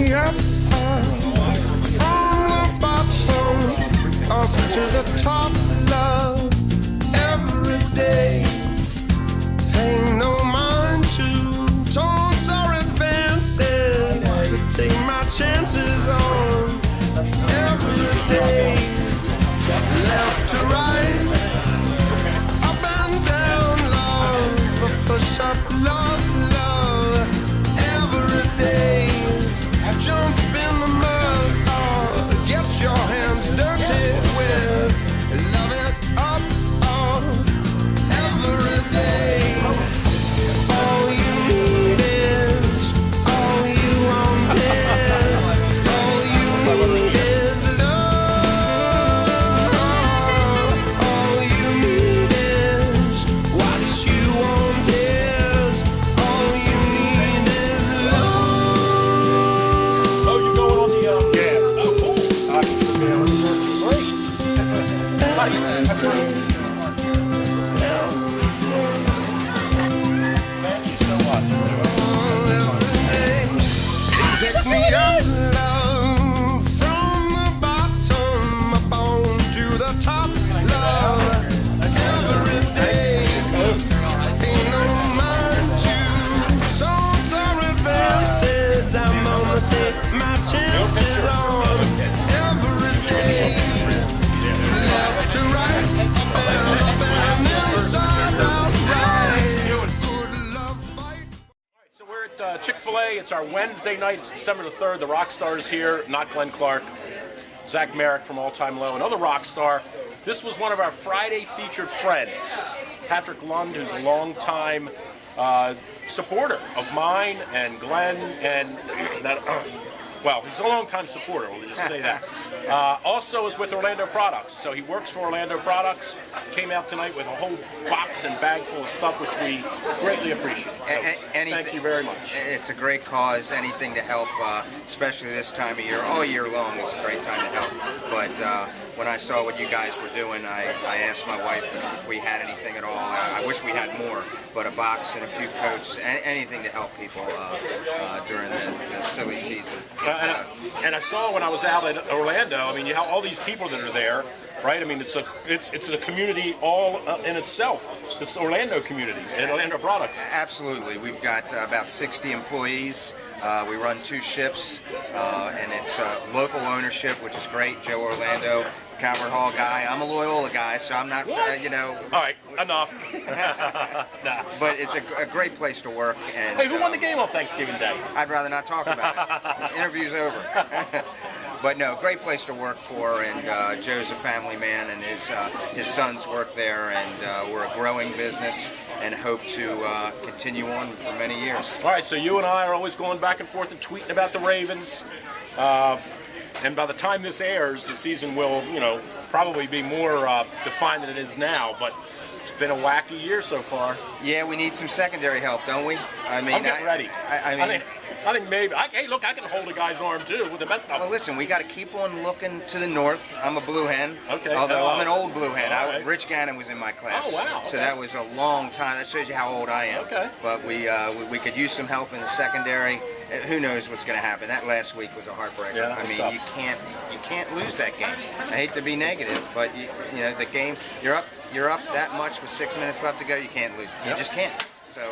me up, from the bottom up to the top, love, every day. Paying no mind to taunts or advances, to take my chances on every day. Left to right, up and down, love, push up, love, love, every day. Jump in the mud, or get your hands dirty with, love it up, every day. All you need is, all you want is, all you need is love. All you need is, what you want is, all you need is love. Oh, you're going on the, yeah. Oh, cool. Great. Thank you so much. Pick me up, love, from the bottom up on to the top, love, every day. Ain't no mind to songs or advances. I'm gonna take my chances on every day. Left to right, up and inside out right. Good love fight. So we're at Chick-fil-A. It's our Wednesday night. It's December the 3rd. The rock star is here, not Glenn Clark. Zach Merrick from All Time Low, another rock star. This was one of our Friday featured friends, Patrick Lund, who's a longtime supporter of mine and Glenn, and that. Well, he's a longtime supporter, we'll just say that. Also is with Orlando Products. So he works for Orlando Products. Came out tonight with a whole box and bag full of stuff, which we greatly appreciate. So thank you very much. It's a great cause. Anything to help, especially this time of year. All year long is a great time to help. But when I saw what you guys were doing, I asked my wife if we had anything at all. I wish we had more, but a box and a few coats, anything to help people during the silly season. And I saw when I was out at Orlando, I mean, you have all these people that are there, right? I mean, it's a community all in itself, this Orlando community and Orlando Products. Absolutely. We've got about 60 employees. We run 2 shifts, and it's local ownership, which is great. Joe Orlando, Calvert Hall guy. I'm a Loyola guy, so I'm not, you know. All right, enough. Nah. But it's a great place to work. And hey, who won the game on Thanksgiving Day? I'd rather not talk about it. Interview's over. But no, great place to work for, and Joe's a family man, and his sons work there, and we're a growing business, and hope to continue on for many years. All right, so you and I are always going back and forth and tweeting about the Ravens, and by the time this airs, the season will, you know, probably be more defined than it is now, but it's been a wacky year so far. Yeah, we need some secondary help, don't we? I mean, I'm getting ready. I I think maybe. Hey, look, I can hold a guy's arm too with the best of. Well, listen, we got to keep on looking to the north. I'm a blue hen. Okay. Although I'm an old blue hen. Right. Rich Gannon was in my class. Oh, wow. So Okay. that was a long time. That shows you how old I am. Okay. But we could use some help in the secondary. Who knows what's going to happen? That last week was a heartbreaker. Yeah, that was tough. you can't lose that game. I hate to be negative, but you know the game. You're up that much with 6 minutes left to go. You can't lose it. You Yep. just can't. So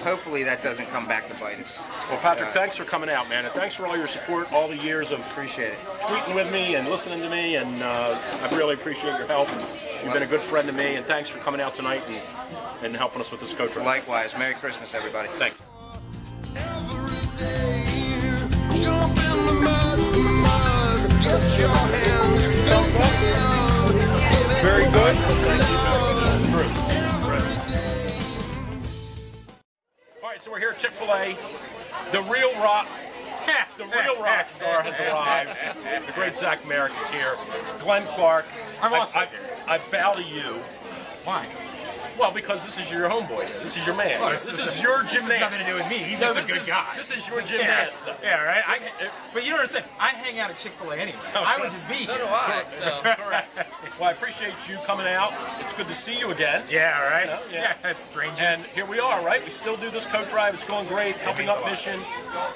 hopefully that doesn't come back to bite us. Well, Patrick, thanks for coming out, man, and thanks for all your support, all the years of Appreciate it. tweeting with me and listening to me, and I really appreciate your help. You've been a good friend to me, and thanks for coming out tonight and helping us with this coach run. Likewise. Merry Christmas, everybody. Thanks. Every day, jump in the mud, get your hands filthy out. Very good. All right, so we're here at Chick-fil-A. The real rock star has arrived. The great Zach Merrick is here. Glenn Clark. I'm also I bow to you. Why? Well, because this is your homeboy. This is your man. Well, this is your This gym has man. nothing to do with me. He's just a good guy. This is your gym Yeah, man stuff. yeah, right. But you don't understand. I hang out at Chick-fil-A anyway. I would just be So here. do I. So. Correct. Well, I appreciate you coming out. It's good to see you again. Yeah, right. Yeah. That's strange. And here we are, right? We still do this coat drive. It's going great, helping means up a lot. Mission.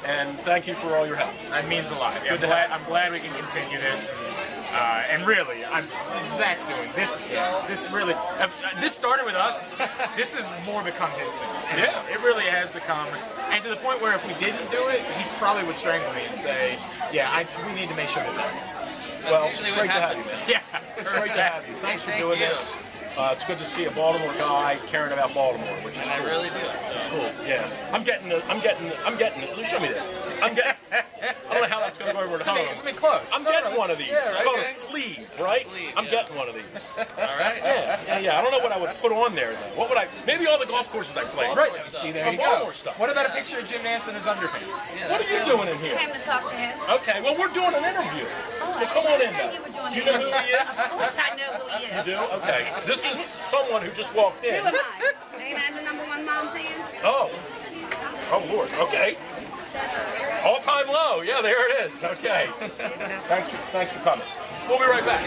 And thank you for all your help. That means a lot. Good to I'm glad we can continue this. And really, Zach's doing this. This really. This started with us. This has more become his thing. And Yeah. it really has become. And to the point where if we didn't do it, he probably would strangle me and say, "Yeah, we need to make sure this happens." Well, usually it's what great to have happens. you, man. Yeah. It's great to have you. Thanks for Thank doing you. this. It's good to see a Baltimore guy caring about Baltimore, which is And I cool. really do. So. It's cool. Yeah. I'm getting it. Show me this. I don't know how that's going to go over at home. It's been close. I'm getting one of these. Yeah, It's right, called a okay. sleeve, right? sleeve, I'm yeah. getting one of these. All right. Yeah. I don't know what I would put on there though. What would I? Maybe all the golf courses I played. Right. See, there you go. Baltimore stuff. What about a picture of Jim Nance in his underpants? Yeah, What are you doing in here? Came to talk to him. Okay. Well, we're doing an interview. Oh, Well, come on in, I though. you were doing Do you know who he is? Of course I know who he You is. do? Okay. This is someone who just walked in. Who am I? Ain't I the #1 mom fan? Oh. Oh, Lord. Okay. All time low. Yeah, there it is. Okay. Thanks for coming. We'll be right back.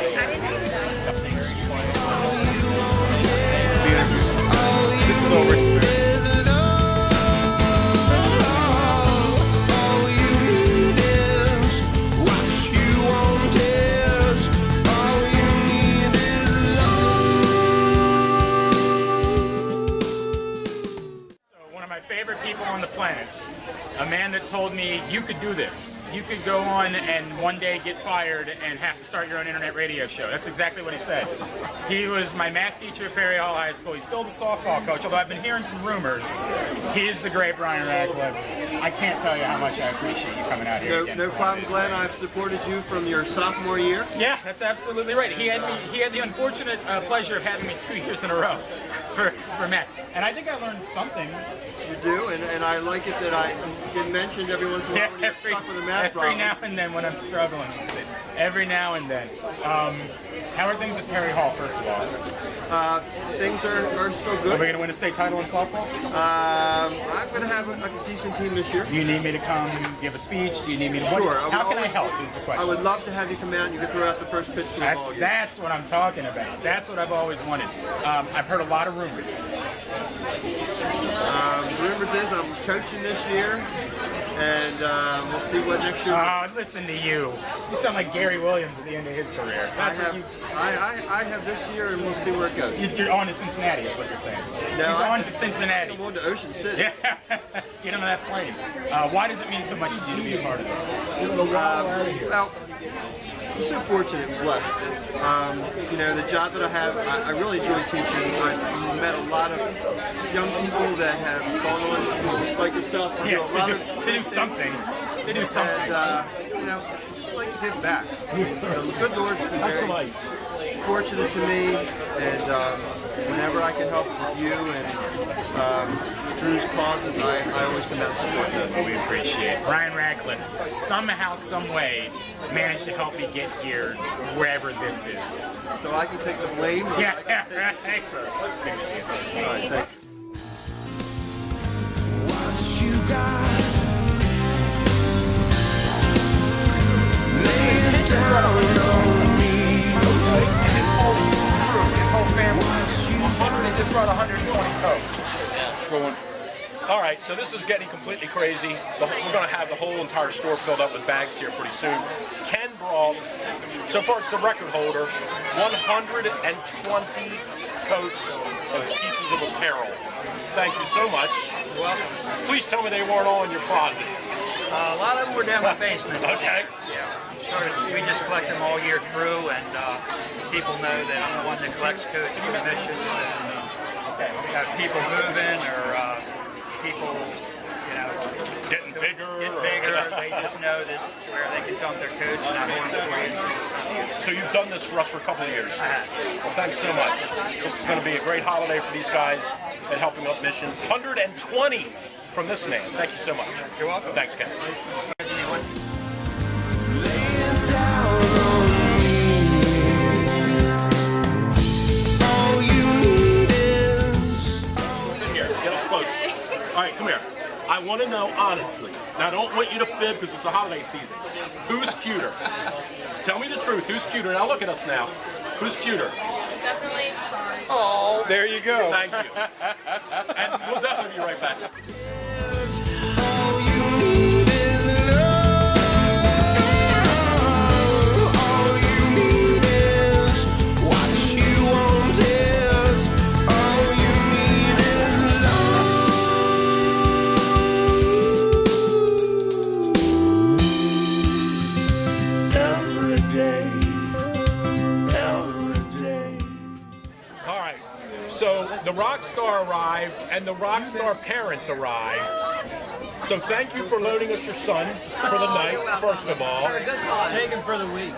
All you need is what you want is. All you need is love. One of my favorite people on the planet, a man that told me you could do this. You could go on and one day get fired and have to start your own internet radio show. That's exactly what he said. He was my math teacher at Perry Hall High School. He's still the softball coach, although I've been hearing some rumors. He is the great Brian Radcliffe. I can't tell you how much I appreciate you coming out here again. No for one problem, of these Glenn. things. I've supported you from your sophomore year. Yeah, that's absolutely right. He had the unfortunate pleasure of having me 2 years in a row for math. And I think I learned something. You do, and I like it that I get mentioned every once in a while when you get stuck with a math every problem. now and then when I'm struggling with it. Every now and then. How are things at Perry Hall, first of all? Things are still Are we good. going to win a state title in softball? I'm going to have a decent team this year. Do you need me to come give a speech? Do you need me to... Sure. How can I help is the I question. would love to have you come out and you can throw out the first pitch to the ball game. That's what I'm talking about. That's what I've always wanted. I've heard a lot of rumors. Rumors is I'm coaching this year, and we'll see what next year. Oh, listen to you. You sound like Gary Williams at the end of his career. That's what you... I have this year, and we'll see where it goes. You're on to Cincinnati, is what you're saying. No, He's I- on to Cincinnati. I'm on to Ocean City. Yeah, get on that plane. Why does it mean so much to you to be a part of this? Well, I'm so fortunate and blessed. The job that I have, I really enjoy teaching. I've met a lot of young people that have gone on, like yourself, to do a lot of to do something. To do something. And, just like to give back. The good Lord's been That's very right. fortunate to me, and whenever I can help with you and Drew's causes, I always come out and support them. We appreciate it. Brian Radcliffe somehow, some way, managed to help me get here, wherever this is. So I can take the blame. or Yeah, I can yeah, take right. the success. It's good to see you. All right, thank you. What you got? Lay it down on me. And his whole crew, his whole family, they just brought 120 coats. All right, so this is getting completely crazy. We're going to have the whole entire store filled up with bags here pretty soon. Ken brought, so far it's the record holder, 120 coats and pieces of apparel. Thank you so much. You're welcome. Please tell me they weren't all in your closet. A lot of them were down in the basement. Okay. We just collect them all year through, and people know that I'm the one that collects coats for the mission. And we have people moving or people, Getting bigger. getting bigger. They just know this where they can dump their coats, and I'm one for you. So you've done this for us for a couple of years. Well, thanks so much. This is going to be a great holiday for these guys at Helping Up Mission. 120 from this man. Thank you so much. You're welcome. Thanks, Ken. Laying down on me. All you need is All right, come here. I want to know honestly. Now, I don't want you to fib because it's a holiday season. Who's cuter? Tell me the truth. Who's cuter? Now look at us now. Who's cuter? Definitely. Sorry. Oh, There you go. thank you. And we'll definitely be right back. All you need is love. All you need is what you want is. All you need is love. Every day. Every day. All right. So the rock star arrived, and the rock star parents arrived. So thank you for loaning us your son for the night, first of all. For a good cause. Take him for the week.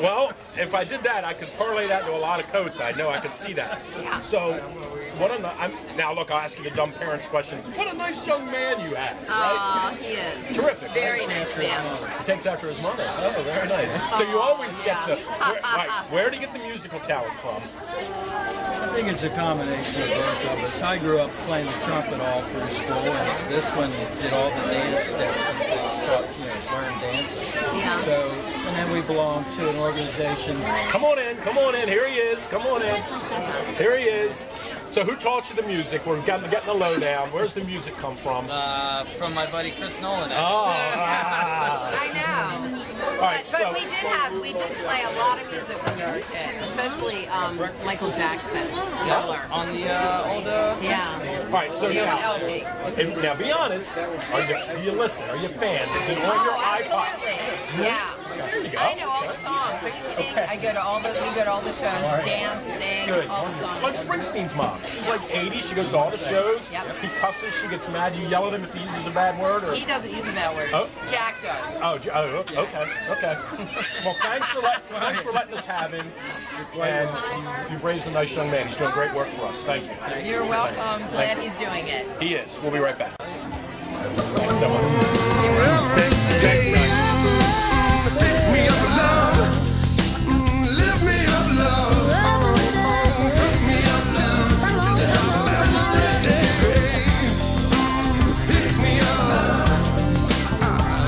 Well, if I did that, I could parlay that into a lot of coats. I know I could see that. So, now look, I'll ask you the dumb parents question. What a nice young man you have, right? He is. Terrific. Very nice man. He takes after his mother. Oh, very nice. So you always get where do you get the musical talent from? I think it's a combination of both of us. I grew up playing the trumpet all through school, and this one did all the dance steps and taught, learned dancing. Yeah. So, and then we belong to an organization. Come on in. Here he is. Come on in. Here he is. So who taught you the music? We're getting the lowdown. Where's the music come from? From my buddy Chris Nolan. I know. All right, But we did play a lot of music when you were a kid, especially Michael Jackson. Yes, Thriller. on the old. Yeah. All right, so The now, LP. and now be honest. Do you listen? Are you fans? Is it on your iPod? Absolutely. Yeah. There you go. I know all the songs. Are you kidding? We go to all the shows, dance, sing, Good. all the songs. Like Springsteen's mom. She's like 80. She goes to all the shows. Yep. He cusses. She gets mad. You yell at him if he uses a bad word. Or... He doesn't use a bad word. Oh. Jack does. Okay. Well, thanks for letting us have him. And you've raised a nice young man. He's doing great work for us. Thank you. You're welcome. Glad he's doing it. He is. We'll be right back. Thanks so much. Pick me up, love. Lift me up, love. Pick me up, love. Pick me up,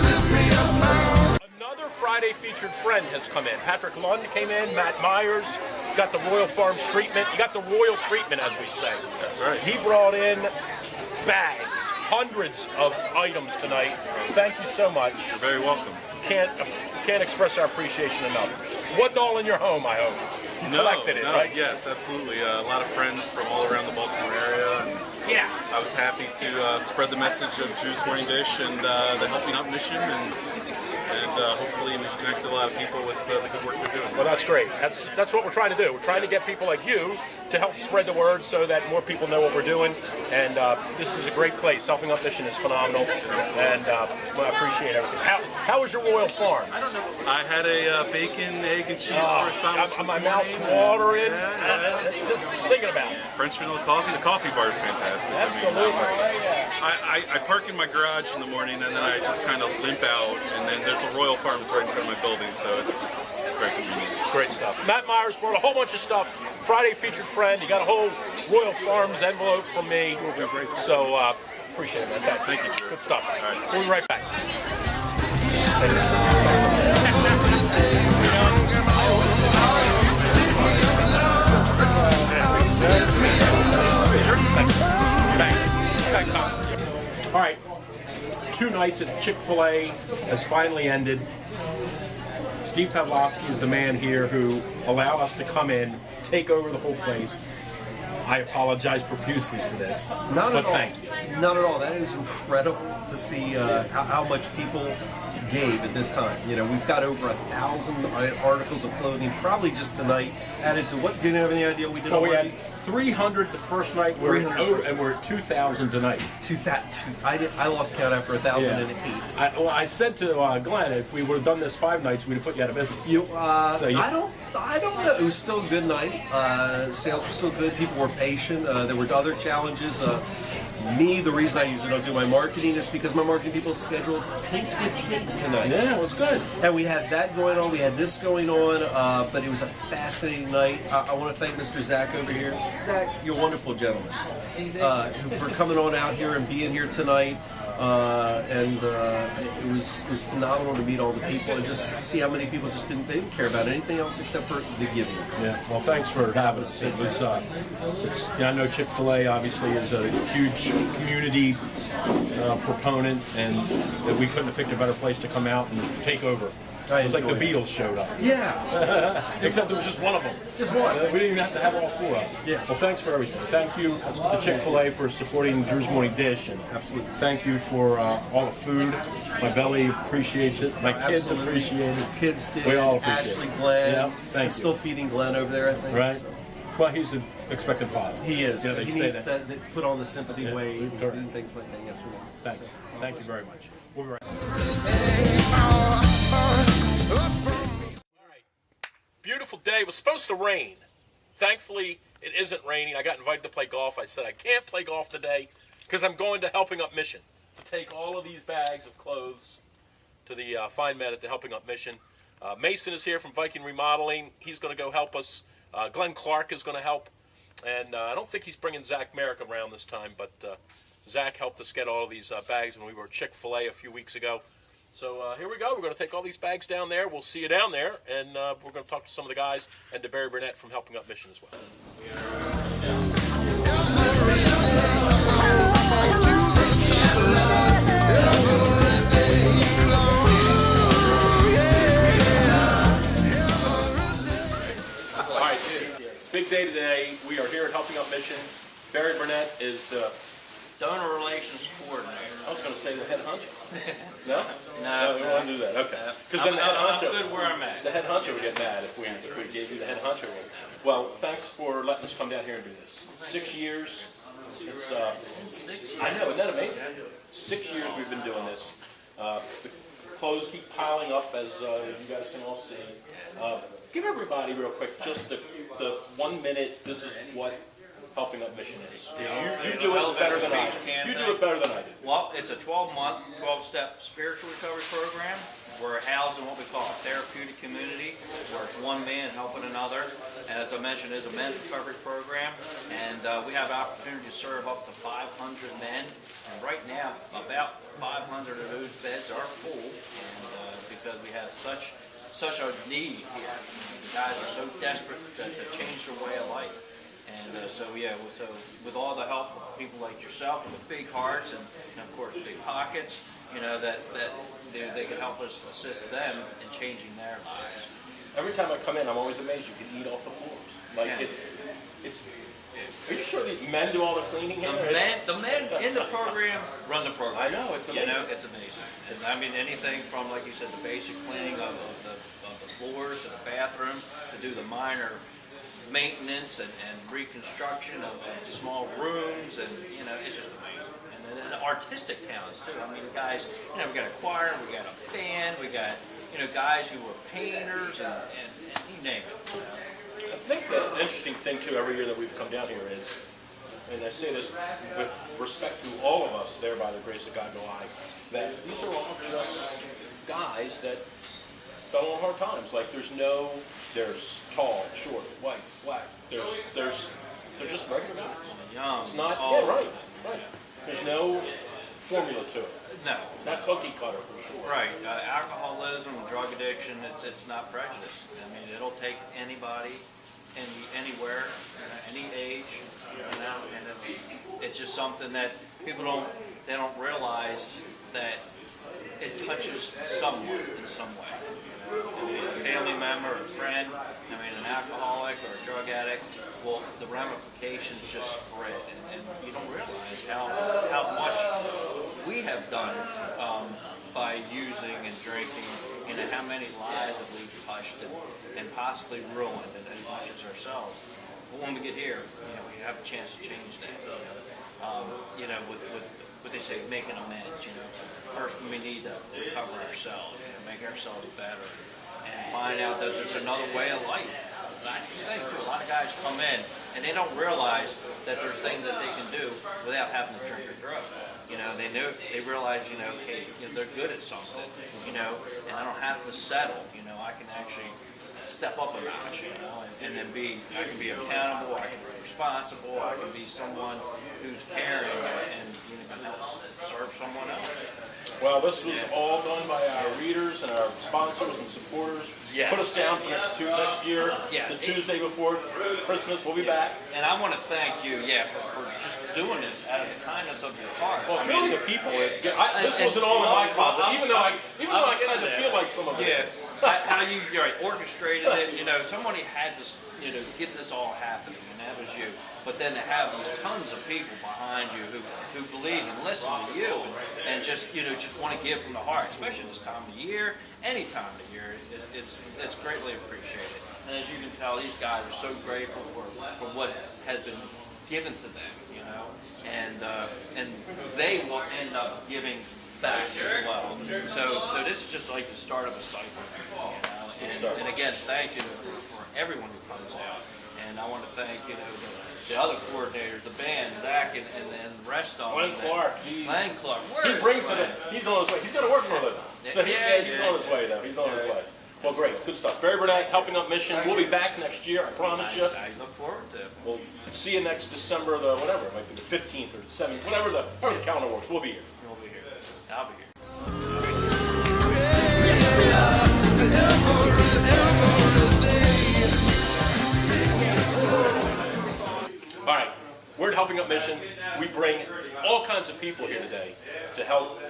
lift me up, love. Another Friday featured friend has come in. Patrick Lund came in. Matt Myers got the Royal Farms treatment. You got the royal treatment, as we say. That's right. He brought in bags, hundreds of items tonight. Thank you so much. You're very welcome. Can't express our appreciation enough. Wasn't all in your home, I hope. You collected it, right? Yes, absolutely. A lot of friends from all around the Baltimore area. And Yeah. I was happy to spread the message of Drew's Morning Dish and the Helping Out mission, and hopefully we've connected a lot of people with the good work they're doing. Well, that's great. That's what we're trying to do. We're trying to get people like you to help spread the word so that more people know what we're doing. And this is a great place. Helping Out Mission is phenomenal, and I appreciate everything. How was your Royal Farms? I had a bacon, egg, and cheese croissant this My morning. mouth's watering. Yeah. Just thinking about it. French vanilla coffee. The coffee bar is fantastic. Absolutely. I park in my garage in the morning and then I just kind of limp out, and then there's a Royal Farms right in front of my building, so it's very convenient. Great stuff. Matt Myers brought a whole bunch of stuff. Friday featured friend. You got a whole Royal Farms envelope from me. So appreciate it, man. Thank you. Good stuff. All right. We'll be right back. Thanks, Tom. All right. 2 nights at Chick-fil-A has finally ended. Steve Pavlovsky is the man here who allowed us to come in, take over the whole place. I apologize profusely for this, but thank you. Not at all. That is incredible to see how much people gave at this time. You know, we've got over 1,000 articles of clothing, probably just tonight, added to what? Do you have any idea what we did Well, we already? had 300 the first night, and we're at 2,000 tonight. I lost count after 1,008. I said to Glenn, if we would have done this 5 nights, we'd have put you out of business. I don't know. It was still a good night. Sales were still good. People were patient. There were other challenges. Me, the reason I usually don't do my marketing is because my marketing people scheduled Paints with Kate tonight. Yeah, it was good. And we had that going on, we had this going on, but it was a fascinating night. I want to thank Mr. Zach over here. Zach, you're a wonderful gentleman. For coming on out here and being here tonight. It was phenomenal to meet all the people and just see how many people just didn't care about anything else except for the giving. Yeah, well, thanks for having us. It was, I know Chick-fil-A obviously is a huge community proponent, and that we couldn't have picked a better place to come out and take over. It was like the Beatles showed up. Yeah. Except it was just one of them. Just one. We didn't even have to have all four of them. Yes. Well, thanks for everything. Thank you to Chick-fil-A for supporting Drew's Morning Dish. And absolutely. Thank you for all the food. My belly appreciates it. My kids appreciate it. Kids did. We all appreciate Ashley, it. Glenn. Yeah, thank you. Still feeding Glenn over there, I think. Right. So. Well, he's an expected father. He is. Yeah, they he say needs that. that put on the sympathy weight correct. and things like that. Yes, we will. Thanks. Thank you very much. We'll be right back. All right. Beautiful day. It was supposed to rain. Thankfully, it isn't raining. I got invited to play golf. I said I can't play golf today because I'm going to Helping Up Mission to take all of these bags of clothes to the fine men at the Helping Up Mission. Mason is here from Viking Remodeling. He's going to go help us. Glenn Clark is going to help. And I don't think he's bringing Zach Merrick around this time, but Zach helped us get all of these bags when we were at Chick-fil-A a few weeks ago. So here we go. We're going to take all these bags down there. We'll see you down there, and we're going to talk to some of the guys and to Barry Burnett from Helping Up Mission as well. All right, big day today. We are here at Helping Up Mission. Barry Burnett is the Donor Relations Coordinator. I was going to say the head honcho. No? No. We don't want to do that. Okay. Because then the head honcho. I'm good where I'm at. The head honcho would get mad if we gave you the head honcho role. Well, thanks for letting us come down here and do this. 6 years. It's 6 years. I know, isn't that amazing? 6 years we've been doing this. The clothes keep piling up, as you guys can all see. Give everybody real quick just the 1 minute. This is what Helping Up Mission is. You do it better than I do. You do it better than I do. Well, it's a 12-month, 12-step spiritual recovery program. We're housed in what we call a therapeutic community, where it's one man helping another. And as I mentioned, it's a men's recovery program, and we have opportunity to serve up to 500 men. And right now, about 500 of those beds are full, and because we have such a need here. The guys are so desperate to change their way of life. And so with all the help of people like yourself with big hearts and of course big pockets, that they can help us assist them in changing their lives. Every time I come in, I'm always amazed you can eat off the floors. Like it's. Are you sure the men do all the cleaning here? The men in the program run the program. I know, it's amazing. It's amazing. I mean, anything from, like you said, the basic cleaning of the floors to the bathroom, to do the minor maintenance and reconstruction of small rooms, and it's just amazing. And then the artistic talents too. I mean, guys, we got a choir, we got a band, we got guys who were painters, and you name it. I think the interesting thing too every year that we've come down here is, and I say this with respect to all of us there by the grace of God go I, that these are all just guys that fell on hard times. Like there's tall, short, white, black. They're just regular guys. Young. It's not. Old. Yeah, right. There's no formula to it. No. It's not cookie cutter for sure. Right. Alcoholism, drug addiction, it's not prejudice. I mean, it'll take anybody, anywhere, any age, and it's just something that people don't realize that it touches someone in some way. A family member, a friend, an alcoholic or a drug addict, well, the ramifications just spread, and you don't realize how much we have done by using and drinking, how many lives have we touched and possibly ruined, and as much as ourselves. But when we get here, we have a chance to change that. With what they say, making amends. First we need to recover ourselves, make ourselves better, and find out that there's another way of life. that's the thing too. A lot of guys come in and they don't realize that there's things that they can do without having to drink or drug. You know, they realize, you know, hey, you know, they're good at something, you know, and I don't have to settle. You know, I can actually step up a notch, you know, and then I can be accountable, I can be responsible, I can be someone who's caring and you know, can help serve someone else. Well, this was all done by our readers and our sponsors and supporters. Yes. Put us down for next year, Yeah. the Tuesday before Christmas. We'll be back. And I want to thank you, for just doing this out of the kindness of your heart. Well, it's really the people. This wasn't all in my closet, even though I kind of feel like some of it. Yeah. How you orchestrated it, you know, somebody had to, you know, get this all happening, and that was you. But then to have these tons of people behind you who believe and listen to you and just, you know, just want to give from the heart, especially this time of year, any time of year, it's greatly appreciated. And as you can tell, these guys are so grateful for what has been given to them, you know, and they will end up giving back as well. So this is just like the start of a cycle, you know. And again, thank you for everyone who comes out. And I want to thank, you know, the other coordinators, the band, Zach, and then the rest of them. Glenn Clark. He brings it in. He's on his way. He's got to work for a living. So he's on his way, though. He's on his way. Well, great. Good stuff. Barry Burnett, Helping Up Mission. We'll be back next year, I promise you. I look forward to it. We'll see you next December, the whatever. It might be the 15th or 17th, whatever the calendar works. We'll be here. We'll be here. I'll be here. All right, we're at Helping Up Mission. We bring all kinds of people here today to help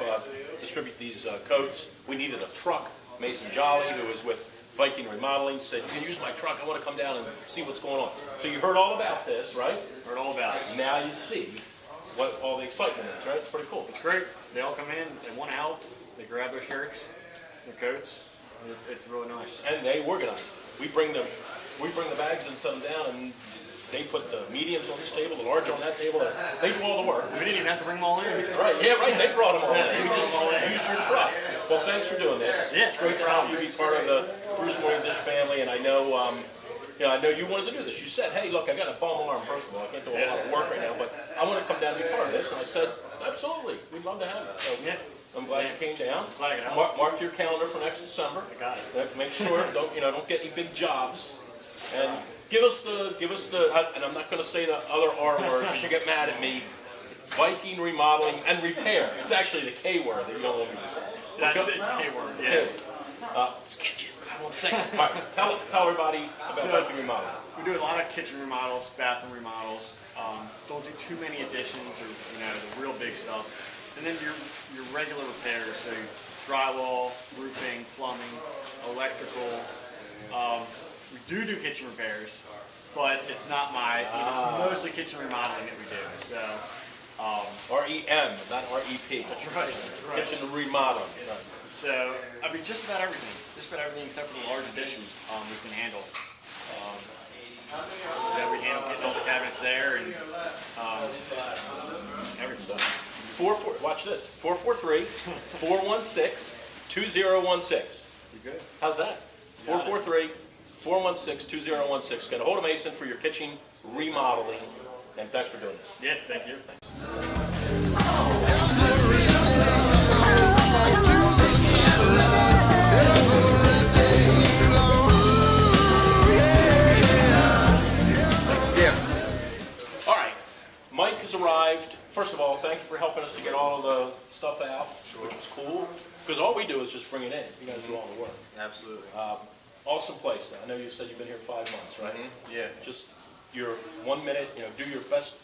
distribute these coats. We needed a truck. Mason Jolly, who is with Viking Remodeling, said, "You can use my truck. I want to come down and see what's going on." So you heard all about this, right? Heard all about it. Now you see what all the excitement is, right? It's pretty cool. It's great. They all come in. They want to help. They grab their shirts, their coats. It's really nice. And they organize. We bring the bags and set them down, and they put the mediums on this table, the large on that table. They do all the work. We didn't even have to bring them all in. Right, yeah, right. They brought them all in. We just used your truck. Well, thanks for doing this. Yeah, it's great to have you be part of the Bruce Morning Dish family, and I know, I know you wanted to do this. You said, "Hey, look, I got a bum arm. First of all, I can't do a lot of work right now, but I want to come down and be part of this." And I said, "Absolutely, we'd love to have you." So, yeah. I'm glad you came down. Glad I could help. Mark your calendar for next December. I got it. Make sure don't get any big jobs, and give us the and I'm not going to say the other R word because you get mad at me. Viking Remodeling and Repair. It's actually the K word that you don't want me to say. It's K word. Yeah. It's kitchen. I won't say it. All right, tell everybody about Viking Remodeling. We do a lot of kitchen remodels, bathroom remodels. Don't do too many additions or the real big stuff. And then your regular repairs, so drywall, roofing, plumbing, electrical. We do kitchen repairs, but it's not it's mostly kitchen remodeling that we do. So REM, not REP. That's right. Kitchen remodeling. Right. So just about everything. Just about everything except for the large additions we can handle. We handle getting all the cabinets there and every stuff. Watch this. 443-416-2016. You good? How's that? 443-416-2016. Get a hold of Mason for your kitchen remodeling. And thanks for doing this. Yeah, thank you. All right. Mike has arrived. First of all, thank you for helping us to get all of the stuff out, which was cool. Because all we do is just bring it in. You guys do all the work. Absolutely. Awesome place. Now, I know you said you've been here 5 months, right? Mm-hmm. Yeah. Just your 1 minute, do your best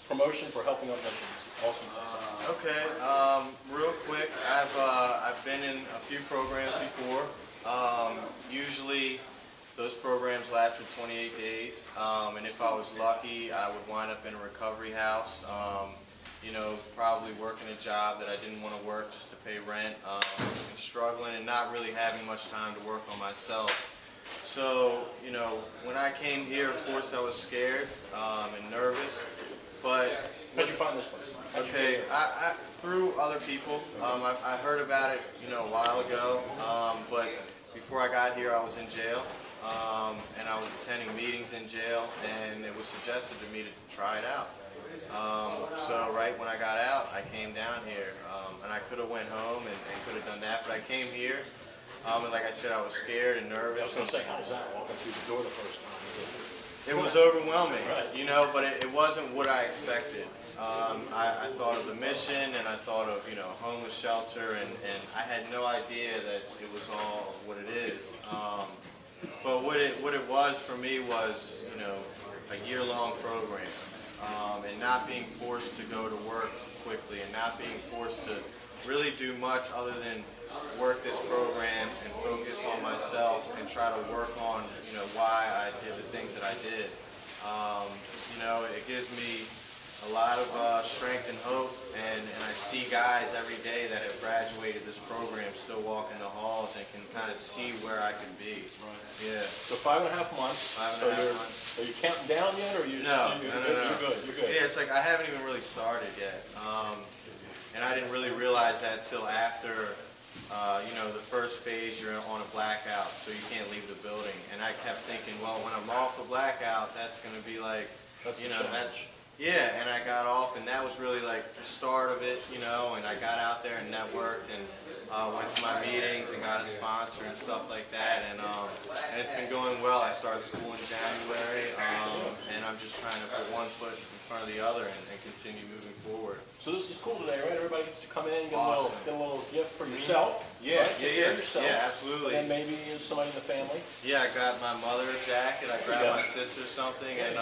promotion for Helping Up Missions. Awesome place. Okay. Real quick, I've been in a few programs before. Usually, those programs lasted 28 days, and if I was lucky, I would wind up in a recovery house. Probably working a job that I didn't want to work just to pay rent, and struggling and not really having much time to work on myself. So, when I came here, of course, I was scared and nervous, but... How'd you find this place? Okay, I through other people. I heard about it, a while ago, but before I got here, I was in jail. and I was attending meetings in jail, and it was suggested to me to try it out. So right when I got out, I came down here, and I could have went home and could have done that, but I came here, and like I said, I was scared and nervous. I was going to say, how was that walking through the door the first time? It was overwhelming, right. you know, but it wasn't what I expected. I thought of the mission, and I thought of, you know, homeless shelter, and I had no idea that it was all what it is. But what it was for me was, you know, a year-long program, and not being forced to go to work quickly, and not being forced to really do much other than work this program and focus on myself and try to work on, you know, why I did the things that I did. You know, it gives me a lot of strength and hope, and I see guys every day that have graduated this program still walking the halls and can kind of see where I can be. Right. Yeah. So 5.5 months. 5.5 months. Are you counting down yet, or are you? No. You're good. You're good. Yeah, it's like I haven't even really started yet, and I didn't really realize that till after. You know, the first phase you're on a blackout, so you can't leave the building. And I kept thinking, well, when I'm off the blackout, that's going to be like, you know, yeah. And I got off, and that was really like the start of it, you know. And I got out there and networked, and went to my meetings and got a sponsor and stuff like that. And it's been going well. I started school in January, and I'm just trying to put one foot in front of the other and continue moving forward. So this is cool today, right? Everybody gets to come in and get, Awesome. get a little gift for yourself. Yeah, right? yeah, Yourself. yeah, absolutely. And maybe somebody in the family. Yeah, I got my mother a jacket. I grabbed my sister something, and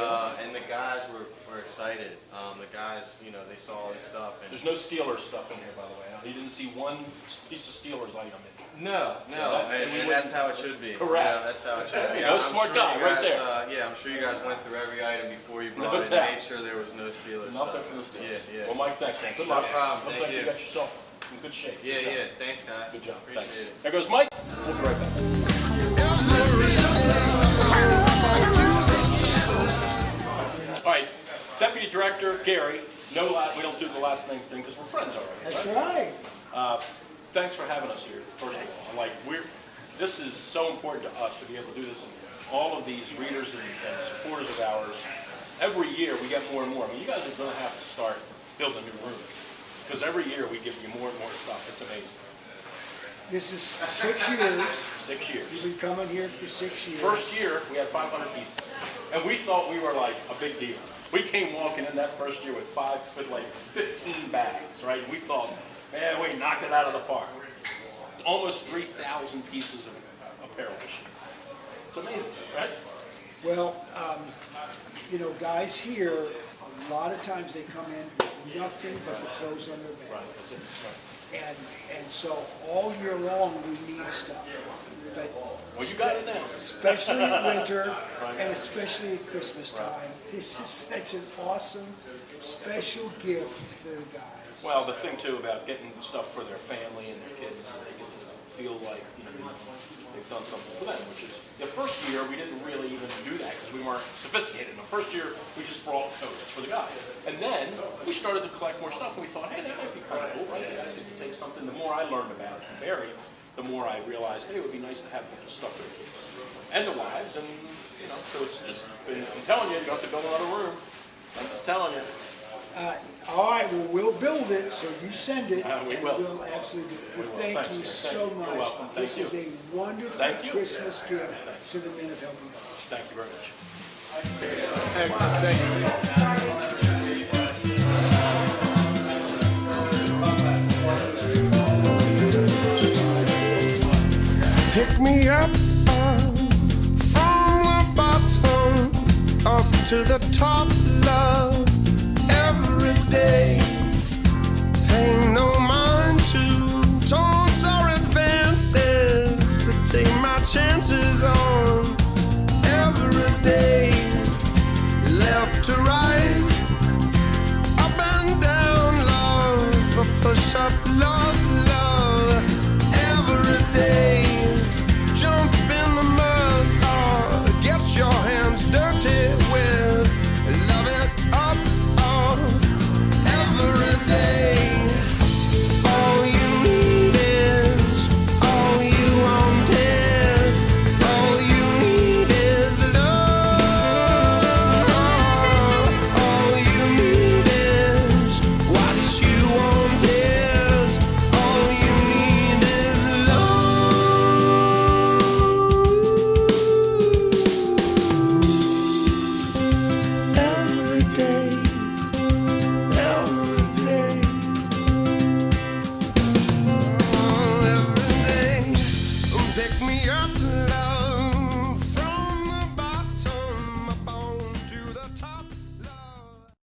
the guys were excited. The guys, you know, they saw all this stuff. And there's no Steelers stuff in here, by the way. You didn't see one piece of Steelers item in here. No, and that's how it should be. Correct. You know, that's how it should be. No smart guy, right there. Yeah, I'm sure you guys went through every item before you brought it doubt. and made sure there was no Steelers. Nothing from the Steelers. Yeah. Well, Mike, thanks, man. Good No luck. problem. Looks Thank like you. you got yourself in good shape. Yeah, Good job. yeah. Thanks, guys. Good job. Appreciate Thanks. it. There goes Mike. We'll be right back. All right, Deputy Director Gary. No, we don't do the last name thing because we're friends already. That's right. Thanks for having us here. First of all, this is so important to us to be able to do this, and all of these readers and supporters of ours. Every year we get more and more. I mean, you guys are going to have to start building new rooms because every year we give you more and more stuff. It's amazing. This is 6 years. 6 years. You've been coming here for 6 years. First year we had 500 pieces, and we thought we were like a big deal. We came walking in that first year with like 15 bags, right? And we thought, man, we knocked it out of the park. Almost 3,000 pieces of apparel this year. It's amazing, right? Well, you know, guys here, a lot of times they come in with nothing but the clothes on their back. Right, that's it. Right. And so all year long we need stuff. But well, you got it now. especially in winter and especially at Christmas time. This is such an awesome, special gift for the guys. Well, the thing too about getting stuff for their family and their kids, so they get to feel like, you know, they've done something for them. Which is the first year we didn't really even do that because we weren't sophisticated. In the first year we just brought coats for the guys, and then we started to collect more stuff, and we thought, hey, that might be kind of cool, right? The guys get to take something. The more I learned about it from Barry, the more I realized, hey, it would be nice to have stuff for the kids and the wives, and you know, so it's just been. I'm telling you, you don't have to build another room. I'm just telling you. All right, well, we'll build it, so you send it, we and will. we'll absolutely do it. Well, Thanks, thank you man. so You're much. welcome. Thank This you. is a wonderful Thank you. Christmas gift to the men of Helping Others. Thank you very much. Pick me up from the bottom up to the top, love, every day.